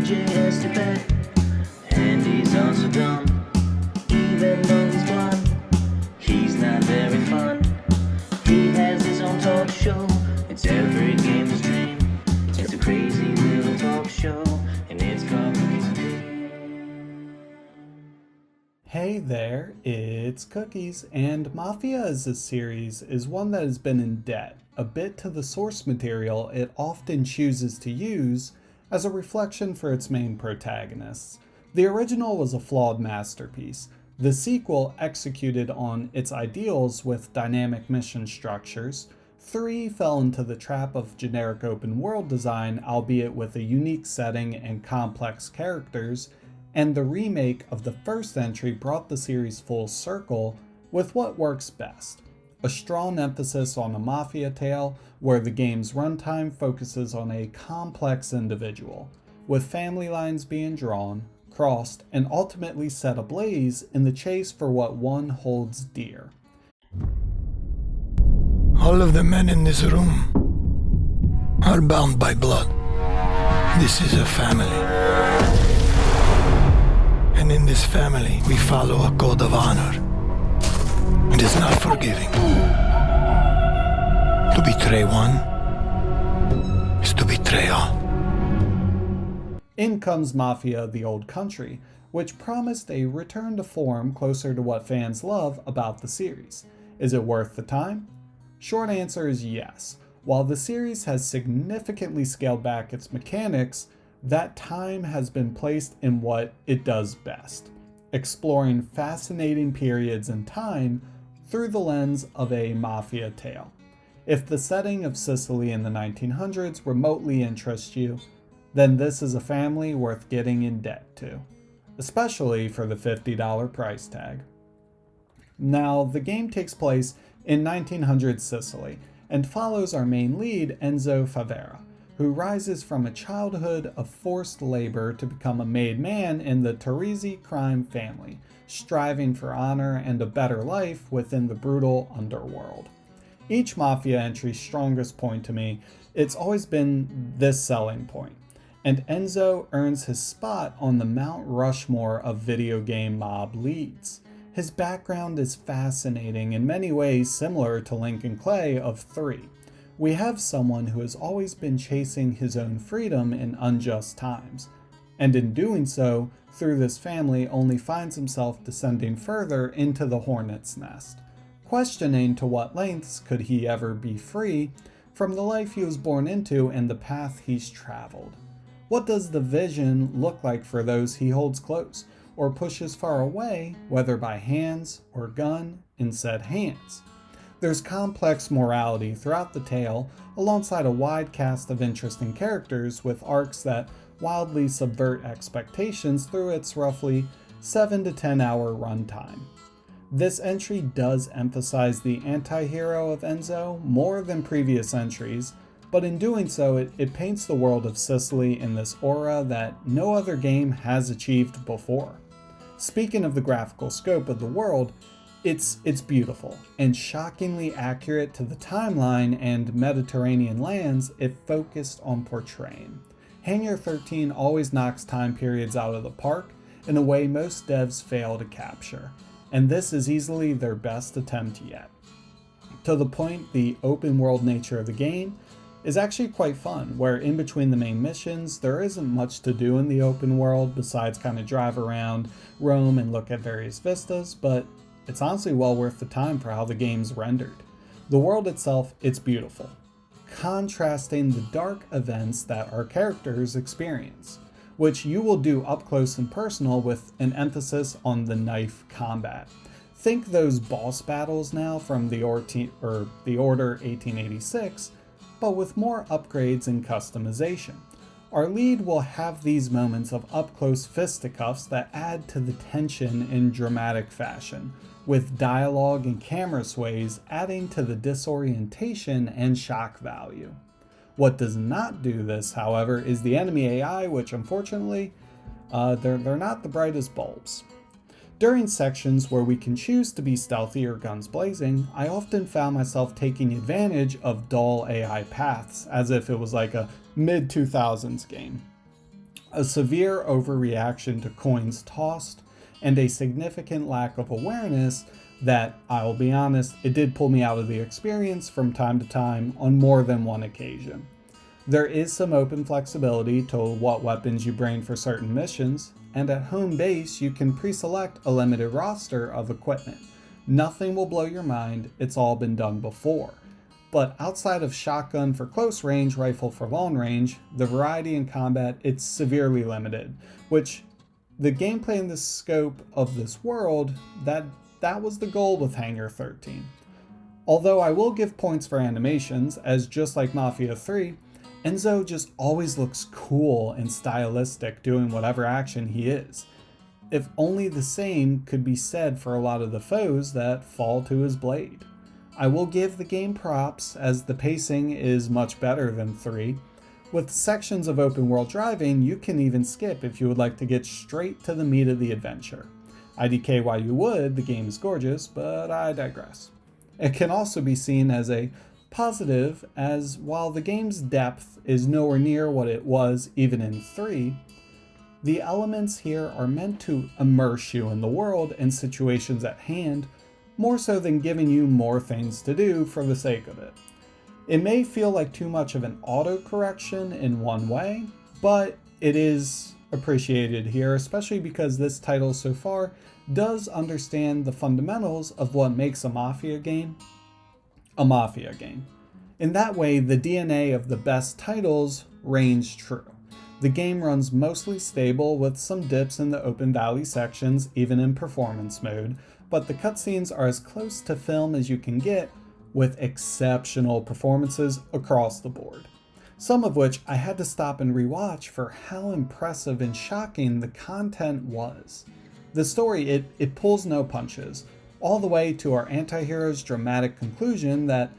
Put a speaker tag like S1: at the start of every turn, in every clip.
S1: DJ has to bet, and he's also dumb. Even though he's blonde, he's not very fun. He has his own talk show, it's every gamer's dream. It's a crazy little talk show, and it's called Cookies and Cream.
S2: Hey there, it's Cookies, and Mafia as a series is one that has been in debt a bit to the source material it often chooses to use as a reflection for its main protagonists. The original was a flawed masterpiece. The sequel executed on its ideals with dynamic mission structures. 3 fell into the trap of generic open world design, albeit with a unique setting and complex characters, and the remake of the first entry brought the series full circle with what works best. A strong emphasis on a Mafia tale where the game's runtime focuses on a complex individual, with family lines being drawn, crossed, and ultimately set ablaze in the chase for what one holds dear.
S3: All of the men in this room are bound by blood. This is a family. And in this family, we follow a code of honor. It is not forgiving. To betray one is to betray all.
S2: In comes Mafia: The Old Country, which promised a return to form closer to what fans love about the series. Is it worth the time? Short answer is yes. While the series has significantly scaled back its mechanics, that time has been placed in what it does best, exploring fascinating periods in time through the lens of a Mafia tale. If the setting of Sicily in the 1900s remotely interests you, then this is a family worth getting in debt to, especially for the $50 price tag. Now, the game takes place in 1900s Sicily and follows our main lead, Enzo Favera, who rises from a childhood of forced labor to become a made man in the Teresi crime family, striving for honor and a better life within the brutal underworld. Each Mafia entry's strongest point to me, it's always been this selling point, and Enzo earns his spot on the Mount Rushmore of video game mob leads. His background is fascinating, in many ways similar to Lincoln Clay of 3. We have someone who has always been chasing his own freedom in unjust times, and in doing so, through this family only finds himself descending further into the hornet's nest, questioning to what lengths could he ever be free from the life he was born into and the path he's traveled. What does the vision look like for those he holds close, or pushes far away, whether by hands or gun in said hands? There's complex morality throughout the tale, alongside a wide cast of interesting characters with arcs that wildly subvert expectations through its roughly 7 to 10 hour runtime. This entry does emphasize the anti-hero of Enzo more than previous entries, but in doing so it paints the world of Sicily in this aura that no other game has achieved before. Speaking of the graphical scope of the world, it's beautiful and shockingly accurate to the timeline and Mediterranean lands it focused on portraying. Hangar 13 always knocks time periods out of the park in a way most devs fail to capture, and this is easily their best attempt yet. To the point, the open world nature of the game is actually quite fun, where in between the main missions, there isn't much to do in the open world besides kind of drive around, roam, and look at various vistas, but it's honestly well worth the time for how the game's rendered. The world itself, it's beautiful, contrasting the dark events that our characters experience, which you will do up close and personal with an emphasis on the knife combat. Think those boss battles now from the Order 1886, but with more upgrades and customization. Our lead will have these moments of up-close fisticuffs that add to the tension in dramatic fashion, with dialogue and camera sways adding to the disorientation and shock value. What does not do this, however, is the enemy AI, which unfortunately, they're not the brightest bulbs. During sections where we can choose to be stealthy or guns blazing, I often found myself taking advantage of dull AI paths, as if it was like a mid-2000s game. A severe overreaction to coins tossed, and a significant lack of awareness that, I'll be honest, it did pull me out of the experience from time to time on more than one occasion. There is some open flexibility to what weapons you bring for certain missions, and at home base you can pre-select a limited roster of equipment. Nothing will blow your mind, it's all been done before. But outside of shotgun for close range, rifle for long range, the variety in combat, it's severely limited, which the gameplay in the scope of this world, that was the goal with Hangar 13. Although I will give points for animations, as just like Mafia 3, Enzo just always looks cool and stylistic doing whatever action he is. If only the same could be said for a lot of the foes that fall to his blade. I will give the game props, as the pacing is much better than 3. With sections of open world driving, you can even skip if you would like to get straight to the meat of the adventure. IDK why you would, the game is gorgeous, but I digress. It can also be seen as a positive, as while the game's depth is nowhere near what it was even in 3, the elements here are meant to immerse you in the world and situations at hand, more so than giving you more things to do for the sake of it. It may feel like too much of an autocorrection in one way, but it is appreciated here, especially because this title so far does understand the fundamentals of what makes a Mafia game a Mafia game. In that way, the DNA of the best titles reigns true. The game runs mostly stable with some dips in the open valley sections, even in performance mode, but the cutscenes are as close to film as you can get, with exceptional performances across the board. Some of which I had to stop and rewatch for how impressive and shocking the content was. The story, it pulls no punches, all the way to our anti-hero's dramatic conclusion that,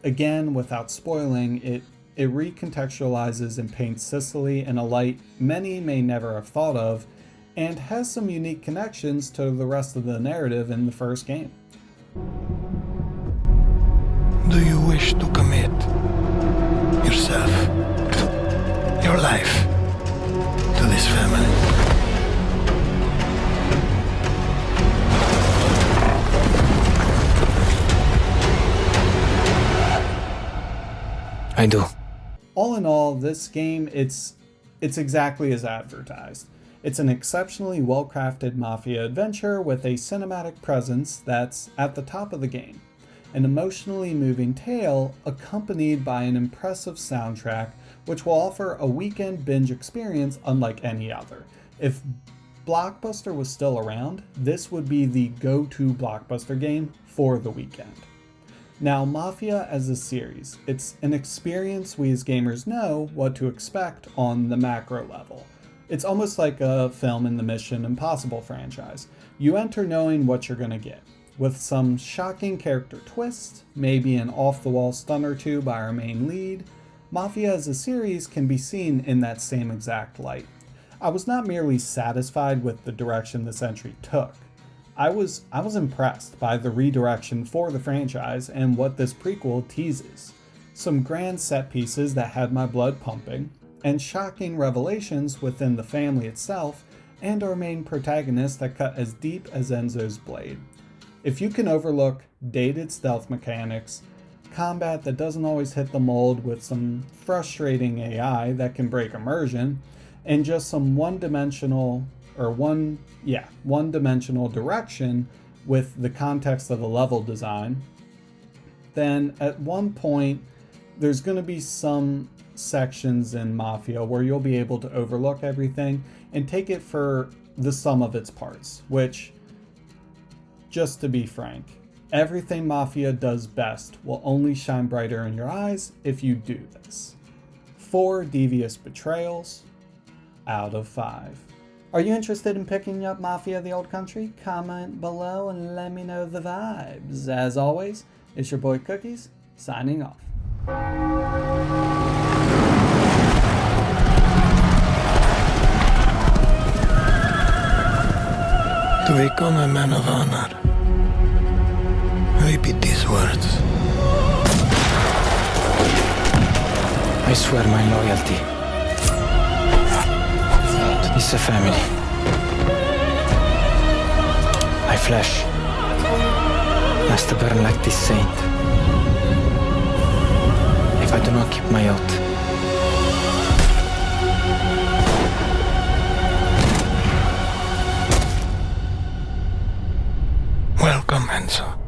S2: again, without spoiling, it recontextualizes and paints Sicily in a light many may never have thought of, and has some unique connections to the rest of the narrative in the first game.
S3: Do you wish to commit yourself, your life, to this family? I do.
S2: All in all, this game, it's exactly as advertised. It's an exceptionally well-crafted Mafia adventure with a cinematic presence that's at the top of the game. An emotionally moving tale accompanied by an impressive soundtrack, which will offer a weekend binge experience unlike any other. If Blockbuster was still around, this would be the go-to Blockbuster game for the weekend. Now, Mafia as a series, it's an experience we as gamers know what to expect on the macro level. It's almost like a film in the Mission Impossible franchise. You enter knowing what you're gonna get, with some shocking character twists, maybe an off-the-wall stun or two by our main lead. Mafia as a series can be seen in that same exact light. I was not merely satisfied with the direction this entry took. I was impressed by the redirection for the franchise and what this prequel teases. Some grand set pieces that had my blood pumping, and shocking revelations within the family itself and our main protagonist that cut as deep as Enzo's blade. If you can overlook dated stealth mechanics, combat that doesn't always hit the mold with some frustrating AI that can break immersion, and just some one-dimensional direction with the context of the level design, then at one point there's going to be some sections in Mafia where you'll be able to overlook everything and take it for the sum of its parts, which, just to be frank, everything Mafia does best will only shine brighter in your eyes if you do this. 4 devious betrayals out of 5. Are you interested in picking up Mafia the Old Country? Comment below and let me know the vibes. As always, it's your boy Cookies, signing off.
S3: To become a man of honor, repeat these words.
S4: I swear my loyalty.
S3: It's a family. My flesh must burn like this saint. If I do not keep my oath. Welcome, Enzo.